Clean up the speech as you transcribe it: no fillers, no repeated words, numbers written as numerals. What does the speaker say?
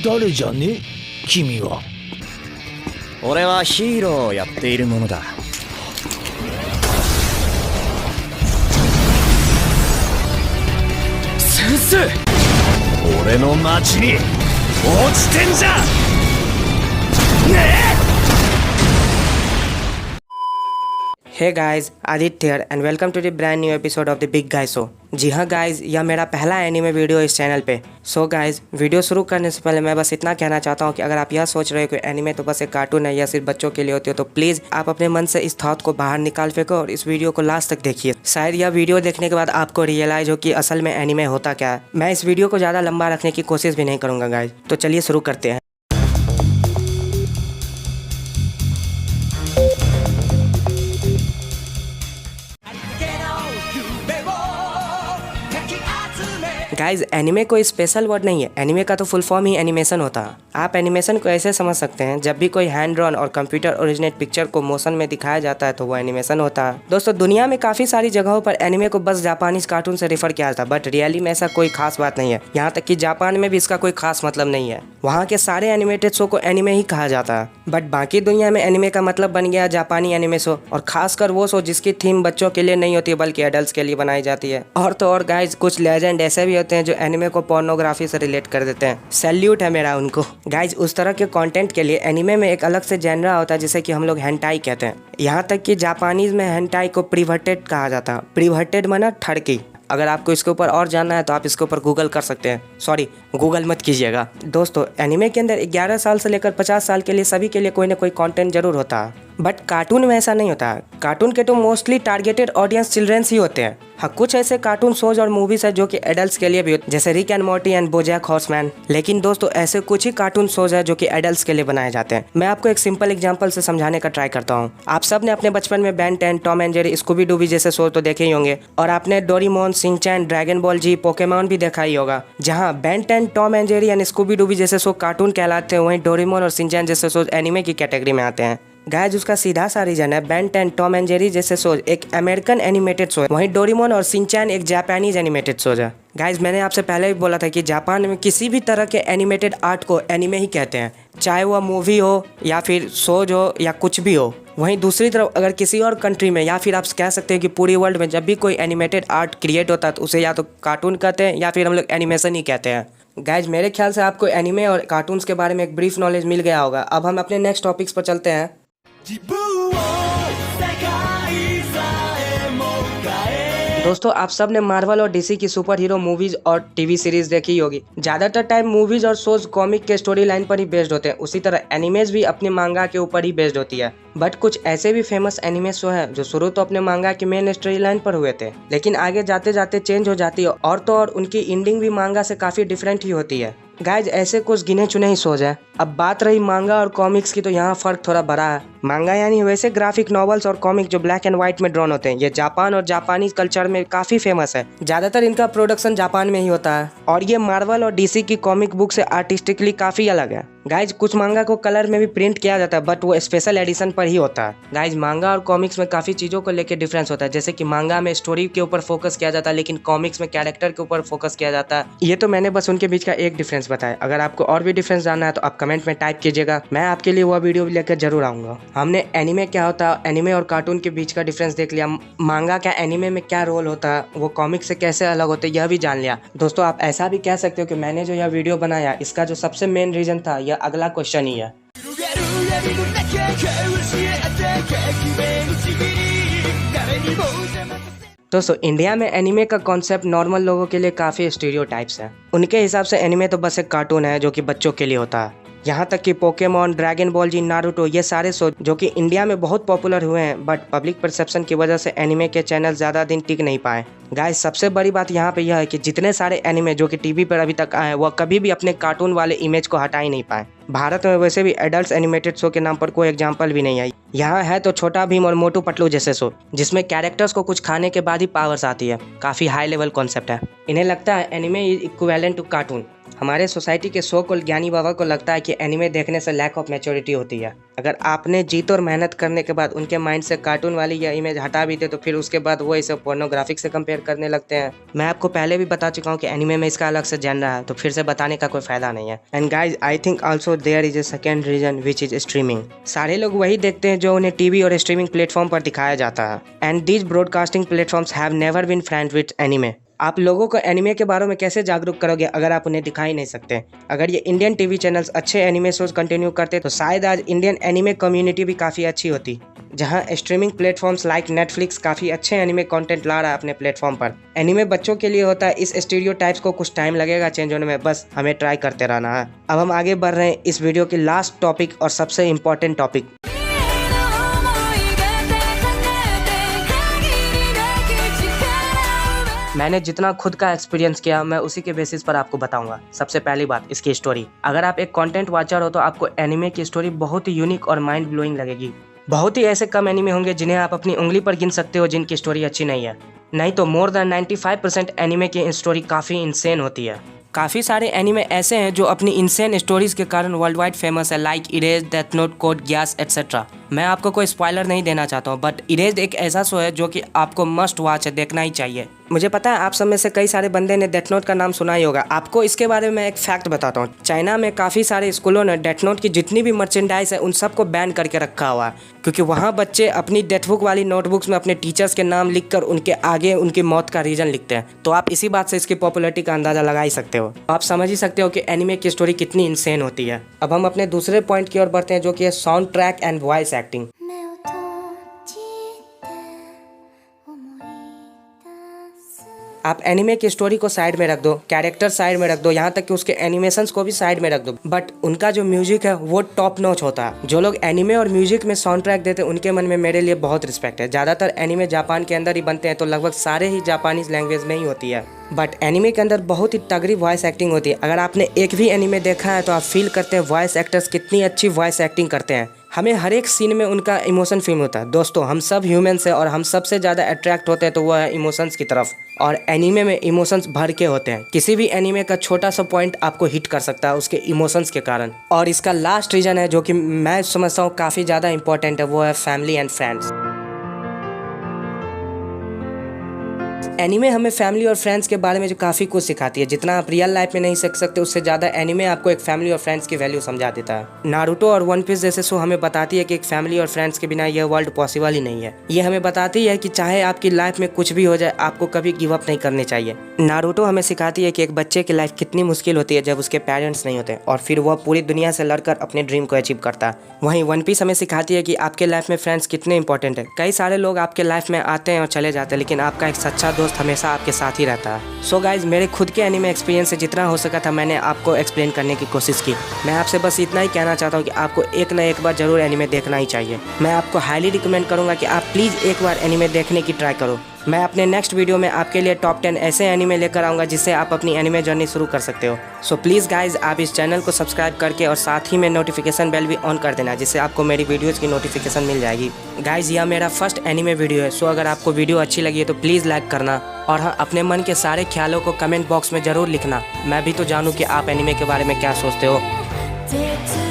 誰じゃね君は。俺はヒーローをやっているものだ。先生、俺の町に落ちてんじゃねえ。Hey guys, Aditya here and welcome to the brand new episode of the Big Guy Show। जी हाँ guys, यह मेरा पहला anime video इस channel पे। So guys, video शुरू करने से पहले मैं बस इतना कहना चाहता हूँ कि अगर आप यह सोच रहे हो कि एनीमे तो बस एक कार्टून है या सिर्फ बच्चों के लिए होती है, तो प्लीज़ आप अपने मन से इस थॉट को बाहर निकाल फेंको और इस वीडियो को लास्ट तक देखिए। शायद यह वीडियो देखने के बाद आपको रियलाइज हो कि असल में एनीमे होता क्या है। मैं इस वीडियो को ज़्यादा लंबा रखने की कोशिश भी नहीं करूँगा गाइज, तो चलिए शुरू करते हैं। गाइज, एनिमे कोई स्पेशल वर्ड नहीं है। एनिमे का तो फुल फॉर्म ही एनिमेशन होता है। आप एनिमेशन को ऐसे समझ सकते हैं, जब भी कोई हैंड ड्रॉन और कंप्यूटर ओरिजिनेट पिक्चर को मोशन में दिखाया जाता है तो वो एनिमेशन होता है। दोस्तों, दुनिया में काफी सारी जगहों पर एनिमे को बस जापानीज कार्टून से रेफर किया जाता है, बट रियली में ऐसा कोई खास बात नहीं है। यहाँ तक कि जापान में भी इसका कोई खास मतलब नहीं है। वहाँ के सारे एनिमेटेड शो को एनिमे ही कहा जाता है, बट बाकी दुनिया में एनिमे का मतलब बन गया जापानी एनिमे शो, और खासकर वो शो जिसकी थीम बच्चों के लिए नहीं होती है बल्कि एडल्ट्स के लिए बनाई जाती है। और तो और गाइज, कुछ लेजेंड ऐसे भी होते हैं जो एनिमे को पोर्नोग्राफी से रिलेट कर देते हैं। सैल्यूट है मेरा उनको। गाइज, उस तरह के कंटेंट के लिए एनिमे में एक अलग से जेनरा होता है जिसे कि हम लोग हेंटाई कहते हैं। यहाँ तक कि जापानीज में हेंटाई को प्रीवर्टेड कहा जाता है। प्रीवर्टेड माना ठड़की। अगर आपको इसके ऊपर और जानना है तो आप इसके ऊपर गूगल कर सकते हैं। सॉरी, गूगल मत कीजिएगा। दोस्तों, एनिमे के अंदर 11 साल से लेकर 50 साल के लिए सभी के लिए कोई ना कोई कंटेंट जरूर होता है, बट कार्टून में ऐसा नहीं होता है। कार्टून के तो मोस्टली टारगेटेड ऑडियंस चिल्ड्रंस ही होते हैं। हाँ, कुछ ऐसे कार्टून शोज और मूवीज है जो कि एडल्ट्स के लिए भी होते हैं, जैसे Rick and Morty and BoJack horseman. लेकिन दोस्तों, ऐसे कुछ ही कार्टून शोज है जो कि एडल्ट्स के लिए बनाए जाते हैं। मैं आपको एक सिंपल एग्जांपल से समझाने का ट्राई करता हूँ। आप सब ने अपने बचपन में Ben 10, Tom and Jerry, Scooby डूबी जैसे शो तो देखे ही होंगे, और आपने डोरेमोन, शिनचैन, ड्रैगन बॉल जी, पोकेमॉन भी देखा ही होगा। जहाँ Ben 10, Tom and Jerry and Scooby डूबी जैसे शो कार्टून कहलाते हैं, वहीं डोरेमोन और शिनचैन जैसे शो एनिमे की कैटेगरी में आते हैं। गाइज, उसका सीधा सा रीजन है, बेन 10, टॉम एंड जेरी जैसे शोज एक अमेरिकन एनिमेटेड शो है, वहीं डोरेमोन और शिनचैन एक जापानीज एनिमेटेड शोज है। गाइज, मैंने आपसे पहले भी बोला था कि जापान में किसी भी तरह के एनिमेटेड आर्ट को एनिमे ही कहते हैं, चाहे वह मूवी हो या फिर शोज हो या कुछ भी हो। वहीं दूसरी तरफ अगर किसी और कंट्री में या फिर आप कह सकते हैं कि पूरी वर्ल्ड में जब भी कोई एनिमेटेड आर्ट क्रिएट होता है तो उसे या तो कार्टून कहते हैं या फिर हम लोग एनिमेशन ही कहते हैं। गाइज, मेरे ख्याल से आपको एनिमे और कार्टून्स के बारे में एक ब्रीफ नॉलेज मिल गया होगा। अब हम अपने नेक्स्ट टॉपिक्स पर चलते हैं। दोस्तों, आप सब ने मार्वल और डीसी की सुपर हीरो मूवीज और टीवी सीरीज देखी होगी। ज्यादातर टाइम मूवीज और शोज कॉमिक के स्टोरी लाइन पर ही बेस्ड होते हैं। उसी तरह एनिमेज भी अपने मांगा के ऊपर ही बेस्ड होती है। बट कुछ ऐसे भी फेमस एनिमे शो है जो शुरू तो अपने मांगा की मेन स्टोरी लाइन पर हुए थे, लेकिन आगे जाते जाते चेंज हो जाती है, और तो और उनकी एंडिंग भी मांगा से काफी डिफरेंट ही होती है। गाइज, ऐसे कुछ गिने चुने ही शोज है। अब बात रही मांगा और कॉमिक्स की, तो यहाँ फर्क थोड़ा बड़ा है। मांगा यानी वैसे ग्राफिक नॉवेल्स और कॉमिक जो ब्लैक एंड व्हाइट में ड्रॉन होते हैं। ये जापान और जापानीज कल्चर में काफी फेमस है। ज्यादातर इनका प्रोडक्शन जापान में ही होता है, और ये मार्वल और डीसी की कॉमिक बुक से आर्टिस्टिकली काफी अलग है। गाइज, कुछ मांगा को कलर में भी प्रिंट किया जाता है, बट वो स्पेशल एडिशन पर ही होता है। गाइज, मांगा और कॉमिक्स में काफी चीजों को लेकर डिफरेंस होता है, जैसे कि मांगा में स्टोरी के ऊपर फोकस किया जाता है, लेकिन कॉमिक्स में कैरेक्टर के ऊपर फोकस किया जाता है। ये तो मैंने बस उनके बीच का एक डिफरेंस बताया। अगर आपको और भी डिफरेंस जानना है तो आप कमेंट में टाइप कीजिएगा, मैं आपके लिए वह वीडियो भी लेकर जरूर आऊंगा। हमने एनिमे क्या होता है, एनिमे और कार्टून के बीच का डिफरेंस देख लिया, मांगा का एनिमे में क्या रोल होता है, वो कॉमिक से कैसे अलग होते हैं, यह भी जान लिया। दोस्तों, आप ऐसा भी कह सकते हो कि मैंने जो यह वीडियो बनाया, इसका जो सबसे मेन रीजन था, यह अगला क्वेश्चन ही है। दोस्तों, इंडिया में एनिमे का कॉन्सेप्ट नॉर्मल लोगों के लिए काफ़ी स्टीरियोटाइप्स है। उनके हिसाब से एनिमे तो बस एक कार्टून है जो कि बच्चों के लिए होता है। यहाँ तक कि पोकेमॉन, ड्रैगन बॉल जी, नारुतो, ये सारे शो जो कि इंडिया में बहुत पॉपुलर हुए हैं, बट पब्लिक परसेप्शन की वजह से एनिमे के चैनल ज़्यादा दिन टिक नहीं पाए। गाइस, सबसे बड़ी बात यहाँ पे यह है कि जितने सारे एनिमे जो कि टीवी पर अभी तक आए हैं, वह कभी भी अपने कार्टून वाले इमेज को हटा ही नहीं पाए। भारत में वैसे भी एडल्ट एनिमेटेड शो के नाम पर कोई एग्जाम्पल भी नहीं आई। यहाँ है तो छोटा भीम और मोटू पतलू जैसे शो, जिसमें कैरेक्टर्स को कुछ खाने के बाद ही पावर्स आती है। काफ़ी हाई लेवल कॉन्सेप्ट है। इन्हें लगता है anime is equivalent to cartoon. हमारे सोसाइटी के सो कॉल्ड ज्ञानी बाबा को लगता है कि एनिमे देखने से लैक ऑफ मैच्योरिटी होती है। अगर आपने जीत और मेहनत करने के बाद उनके माइंड से कार्टून वाली या इमेज हटा भी दे तो फिर उसके बाद वो इसे पोर्नोग्राफिक से कंपेयर करने लगते हैं। मैं आपको पहले भी बता चुका हूँ कि एनिमे में इसका अलग से जेनर है, तो फिर से बताने का कोई फायदा नहीं है। And guys I think also there is a second reason which is streaming. सारे लोग वही देखते हैं जो उन्हें टीवी और स्ट्रीमिंग प्लेटफॉर्म पर दिखाया जाता है। And these broadcasting platforms have never been friend with anime. आप लोगों को एनिमे के बारे में कैसे जागरूक करोगे अगर आप उन्हें दिखा ही नहीं सकते। अगर ये इंडियन टीवी चैनल्स अच्छे एनिमे शोज कंटिन्यू करते तो शायद आज इंडियन एनिमे कम्युनिटी भी काफ़ी अच्छी होती। जहां स्ट्रीमिंग प्लेटफॉर्म्स लाइक नेटफ्लिक्स काफ़ी अच्छे एनिमे कंटेंट ला रहा है अपने प्लेटफॉर्म पर। एनिमे बच्चों के लिए होता है, इस स्टीरियोटाइप्स को कुछ टाइम लगेगा चेंज होने में, बस हमें ट्राई करते रहना है। अब हम आगे बढ़ रहे हैं इस वीडियो की लास्ट टॉपिक और सबसे इम्पोर्टेंट टॉपिक। मैंने जितना खुद का एक्सपीरियंस किया मैं उसी के बेसिस पर आपको बताऊंगा। सबसे पहली बात, इसकी स्टोरी। अगर आप एक कंटेंट वॉचर हो तो आपको एनिमे की स्टोरी बहुत ही यूनिक और माइंड ब्लोइंग लगेगी। बहुत ही ऐसे कम एनिमे होंगे जिन्हें आप अपनी उंगली पर गिन सकते हो जिनकी स्टोरी अच्छी नहीं है। नहीं तो मोर देन 95% एनिमे की स्टोरी काफ़ी इंसेन होती है। काफ़ी सारे एनिमे ऐसे हैं जो अपनी इंसेन स्टोरीज के कारण वर्ल्ड वाइड फेमस है, like erase, death note, code Geass etcetera. मैं आपको कोई स्पॉइलर नहीं देना चाहता हूँ, बट इरेज एक ऐसा शो है जो कि आपको मस्ट वॉच है, देखना ही चाहिए। मुझे पता है आप सब में से कई सारे बंदे ने डेथ नोट का नाम सुना ही होगा। आपको इसके बारे में एक फैक्ट बताता हूँ। चाइना में काफ़ी सारे स्कूलों ने डेथ नोट की जितनी भी मर्चेंडाइज है उन सबको बैन करके रखा हुआ है, क्योंकि वहाँ बच्चे अपनी डेथ बुक वाली नोटबुक्स में अपने टीचर्स के नाम लिखकर उनके आगे उनकी मौत का रीजन लिखते हैं। तो आप इसी बात से इसकी पॉपुलैरिटी का अंदाजा लगा ही सकते हो। आप समझ ही सकते हो कि एनिमे की स्टोरी कितनी इंसेन होती है। अब हम अपने दूसरे पॉइंट की ओर बढ़ते हैं जो कि है sound track and voice acting. आप एनिमे की स्टोरी को साइड में रख दो, कैरेक्टर साइड में रख दो, यहाँ तक कि उसके एनिमेशंस को भी साइड में रख दो, बट उनका जो म्यूजिक है वो टॉप नॉच होता है। जो लोग एनिमे और म्यूजिक में साउंड ट्रैक देते हैं उनके मन में मेरे लिए बहुत रिस्पेक्ट है। ज़्यादातर एनिमे जापान के अंदर ही बनते हैं, तो लगभग सारे ही जापानीज लैंग्वेज में ही होती है। बट एनिमे के अंदर बहुत ही तगड़ी वॉइस एक्टिंग होती है। अगर आपने एक भी एनिमे देखा है तो आप फील करते हैं वॉइस एक्टर्स कितनी अच्छी वॉइस एक्टिंग करते हैं। हमें हर एक सीन में उनका इमोशन फील होता है। दोस्तों, हम सब ह्यूमंस हैं और हम सबसे ज़्यादा अट्रैक्ट होते हैं तो वह है इमोशंस की तरफ, और एनिमे में इमोशंस भर के होते हैं। किसी भी एनिमे का छोटा सा पॉइंट आपको हिट कर सकता है उसके इमोशंस के कारण। और इसका लास्ट रीज़न है जो कि मैं समझता हूँ काफ़ी ज़्यादा इंपॉर्टेंट है, वो है फैमिली एंड फ्रेंड्स। एनिमे हमें फैमिली और फ्रेंड्स के बारे में जो काफ़ी कुछ सिखाती है। जितना आप रियल लाइफ में नहीं सीख सकते उससे ज़्यादा एनिमे आपको एक फैमिली और फ्रेंड्स की वैल्यू समझा देता है। नारुतो और वन पीस जैसे शो हमें बताती है कि एक फैमिली और फ्रेंड्स के बिना यह वर्ल्ड पॉसिबल ही नहीं है। ये हमें बताती है कि चाहे आपकी लाइफ में कुछ भी हो जाए आपको कभी गिव अप नहीं करनी चाहिए। नारुतो हमें सिखाती है कि एक बच्चे की लाइफ कितनी मुश्किल होती है जब उसके पेरेंट्स नहीं होते और फिर वह पूरी दुनिया से लड़कर अपने ड्रीम को अचीव करता है। वहीं वन पीस हमें सिखाती है कि आपके लाइफ में फ्रेंड्स कितने इंपॉर्टेंट है। कई सारे लोग आपके लाइफ में आते हैं और चले जाते हैं, लेकिन आपका एक सच्चा दोस्त हमेशा आपके साथ ही रहता है। सो गाइज, मेरे खुद के एनिमे एक्सपीरियंस से जितना हो सका था मैंने आपको एक्सप्लेन करने की कोशिश की। मैं आपसे बस इतना ही कहना चाहता हूँ कि आपको एक ना एक बार जरूर एनिमे देखना ही चाहिए। मैं आपको हाईली रिकमेंड करूँगा कि आप प्लीज़ एक बार एनिमे देखने की ट्राई करो। मैं अपने नेक्स्ट वीडियो में आपके लिए टॉप 10 ऐसे एनिमे लेकर आऊँगा जिससे आप अपनी एनिमे जर्नी शुरू कर सकते हो। सो प्लीज़ गाइज, आप इस चैनल को सब्सक्राइब करके और साथ ही में नोटिफिकेशन बेल भी ऑन कर देना, जिससे आपको मेरी वीडियोज़ की नोटिफिकेशन मिल जाएगी। गाइज, यह मेरा फर्स्ट एनिमे वीडियो है। सो अगर आपको वीडियो अच्छी लगी है तो प्लीज़ लाइक करना, और हाँ, अपने मन के सारे ख्यालों को कमेंट बॉक्स में ज़रूर लिखना। मैं भी तो जानूँ कि आप एनिमे के बारे में क्या सोचते हो।